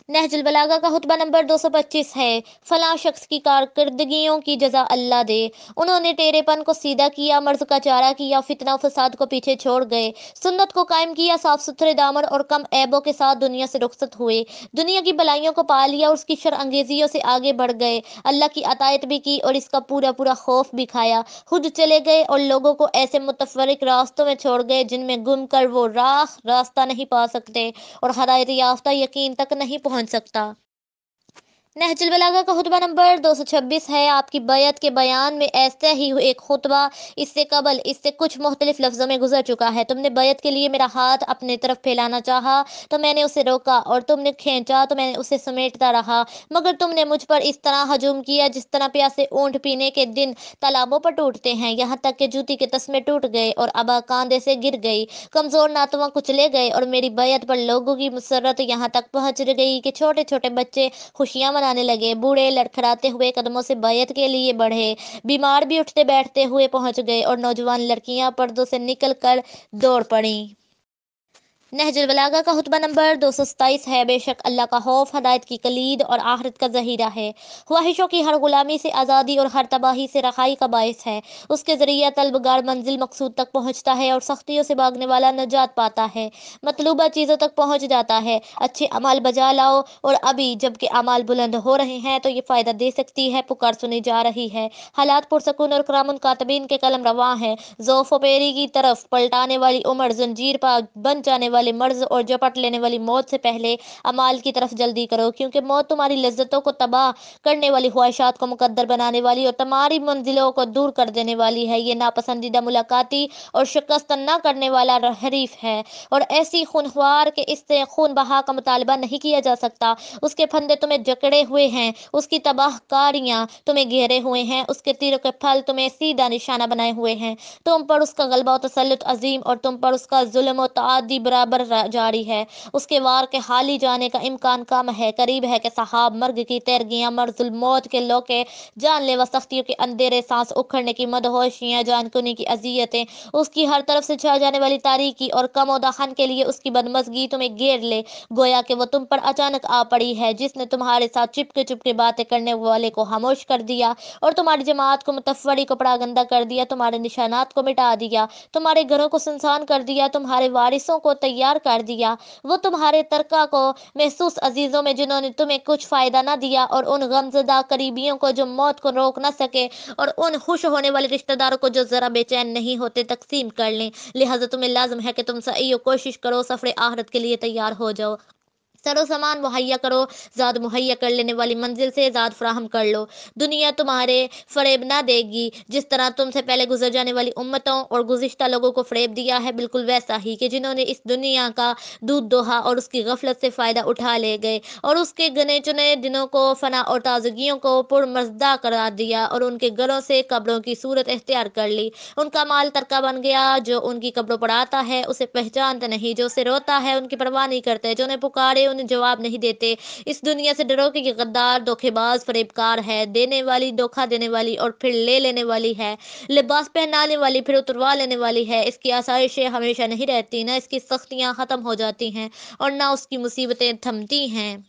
नहजुल बलागा का खुतबा नंबर 225 है। फलां शख्स की कारकर्दगियों की जजा अल्लाह दे। उन्होंने टेरेपन को सीधा किया, मर्ज का चारा किया, फितना फसाद को पीछे छोड़ गए, सुन्नत को कायम किया, साफ सुथरे दामन और कम ऐबों के साथ दुनिया से रुखसत हुए, दुनिया की भलाइयों को पा लिया और उसकी शर अंगेजियों से आगे बढ़ गए, अल्लाह की अतायत भी की और इसका पूरा पूरा खौफ भी खाया, खुद चले गए और लोगों को ऐसे मुतफरिक रास्तों में छोड़ गए जिनमें गुम कर वो रास्ता नहीं पा सकते और हदायत याफ्ता यकीन तक नहीं पहुंच सकता। नहजुल बलागा का खुतबा नंबर 226 है। आपकी बैत के बयान में ऐसे ही एक खुतबा इससे कबल इससे कुछ मुख्तलिफ लफ्ज़ों में गुजर चुका है। तुमने बैत के लिए मेरा हाथ अपने तरफ फैलाना चाहा तो मैंने उसे रोका, और तुमने खींचा तो मैंने उसे समेटता रहा, मगर तुमने मुझ पर इस तरह हजूम किया जिस तरह प्यासे ऊंट पीने के दिन तालाबों पर टूटते हैं, यहाँ तक कि जूती के तस्मे टूट गए और अबा कांधे से गिर गई, कमज़ोर नातवा कुचले गए, और मेरी बैत पर लोगों की मुसरत यहाँ तक पहुँच गई कि छोटे छोटे बच्चे खुशियां मनाने लगे, बूढ़े लड़खड़ाते हुए कदमों से बैत के लिए बढ़े, बीमार भी उठते बैठते हुए पहुंच गए, और नौजवान लड़कियां पर्दों से निकल कर दौड़ पड़ी। नहजुल बलागा का खुतबा नंबर 227 है। बेशक अल्लाह का खौफ हदायत की कलीद और आखिरत का ज़हीरा है। ख्वाहिशों की हर गुलामी से आज़ादी और हर तबाही से रहाई का बायस है। उसके ज़रिए तलबगार मंजिल मकसूद तक पहुँचता है और सख्तियों से भागने वाला नजात पाता है, मतलूबा चीज़ों तक पहुँच जाता है। अच्छे अमाल बजा लाओ, और अभी जबकि अमाल बुलंद हो रहे हैं तो ये फ़ायदा दे सकती है, पुकार सुनी जा रही है, हालात पुरसकून और करामुन कातबीन के कलम रवा है, ज़ौफ़ पेरी की तरफ पलटाने वाली उम्र, जंजीर पा बन जाने वाले मर्ज और झपट लेने वाली मौत से पहले अमाल की तरफ जल्दी करो, क्योंकि मौत तुम्हारी लज्जतों को तबाह करने वाली, ख्वाहिशात को मुकद्दर बनाने वाली और तुम्हारी मंजिलों को दूर कर देने वाली है। ये नापसंदीदा मुलाकाती और शिकस्त न करने वाला हरीफ है, और ऐसी खूनख्वार के इससे खून बहा का मुतालबा नहीं किया जा सकता। उसके फंदे तुम्हें जकड़े हुए हैं, उसकी तबाहकारियां तुम्हें घेरे हुए हैं, उसके तीरों के फल तुम्हें सीधा निशाना बनाए हुए हैं। तुम पर उसका गलबा और तसल्लुत अजीम और तुम पर उसका जुल्म और तादी बराबर जारी है। उसके वार के हाली जाने का इम्कान कम है, करीब है कि सहाब मर्ग की तैरगियां, मर्जुल मौत के लोके, जानलेवा सख्तियों के अंधेरे, सांस उखड़ने की मदहोशियां, जानकुनी की अजियतें, उसकी हर तरफ से छा जाने वाली तारीकी और कम दहन के लिए उसकी बदमज़गी तुम्हें घेर ले, गोया कि वो तुम पर अचानक आ पड़ी है, जिसने तुम्हारे साथ चुपके चुपके बातें करने वाले को खामोश कर दिया और तुम्हारी जमात को मुतफ़्फ़री को परागंदा कर दिया, तुम्हारे निशानात को मिटा दिया, तुम्हारे घरों को सुनसान कर दिया, तुम्हारे वारिसों को तैयार कर दिया। वो तुम्हारे तरका को महसूस अजीजों में जिन्होंने तुम्हें कुछ फायदा ना दिया, और उन गमजदा करीबियों को जो मौत को रोक ना सके, और उन खुश होने वाले रिश्तेदारों को जो जरा बेचैन नहीं होते, तकसीम कर लें। लिहाजा तुम्हें लाजम है कि तुम सही कोशिश करो, सफर आखिरत के लिए तैयार हो जाओ, सरो सामान मुहैया करो, ज़ाद मुहैया कर लेने वाली मंजिल से ज़ाद फराहम कर लो। दुनिया तुम्हारे फ़रेब ना देगी जिस तरह तुमसे पहले गुजर जाने वाली उम्मतों और गुज़िश्ता लोगों को फ़रेब दिया है, बिल्कुल वैसा ही कि जिन्होंने इस दुनिया का दूध दोहा और उसकी गफलत से फ़ायदा उठा ले गए, और उसके गने चुने दिनों को, फना और ताजगियों को पुरमज़दा करा दिया, और उनके घरों से कब्रों की सूरत इख्तियार कर ली। उनका माल तरका बन गया, जो उनकी कब्रों पर आता है उसे पहचानते नहीं, जो उसे रोता है उनकी परवाह नहीं करते, जो उन्हें पुकारे उन्हें जवाब नहीं देते। इस दुनिया से डरो कि ये गद्दार, धोखेबाज, फरेबकार है, देने वाली, धोखा देने वाली और फिर ले लेने वाली है, लिबास पहनाने वाली फिर उतरवा लेने वाली है। इसकी आसाइशें हमेशा नहीं रहती, ना इसकी सख्तियां ख़त्म हो जाती हैं और ना उसकी मुसीबतें थमती हैं।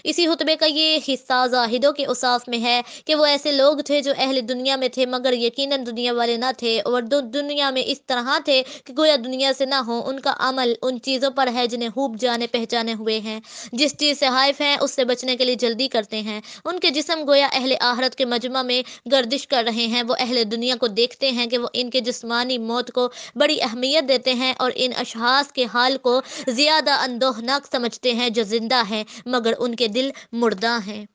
इसी हुतबे का ये हिस्सा जाहिदों के औसाफ में है कि वो ऐसे लोग थे जो अहले दुनिया में थे मगर यकीनन दुनिया वाले ना थे, और दुनिया में इस तरह थे कि गोया दुनिया से ना हो। उनका अमल उन चीज़ों पर है जिन्हें खूब जाने पहचाने हुए हैं, जिस चीज़ से हाइफ हैं उससे बचने के लिए जल्दी करते हैं। उनके जिस्म गोया अहले आहरत के मजमा में गर्दिश कर रहे हैं। वो अहले दुनिया को देखते हैं कि वो इनके जिस्मानी मौत को बड़ी अहमियत देते हैं और इन अशखास के हाल को ज़्यादा अंदोहनाक समझते हैं जो जिंदा हैं मगर उनके दिल मुर्दा हैं।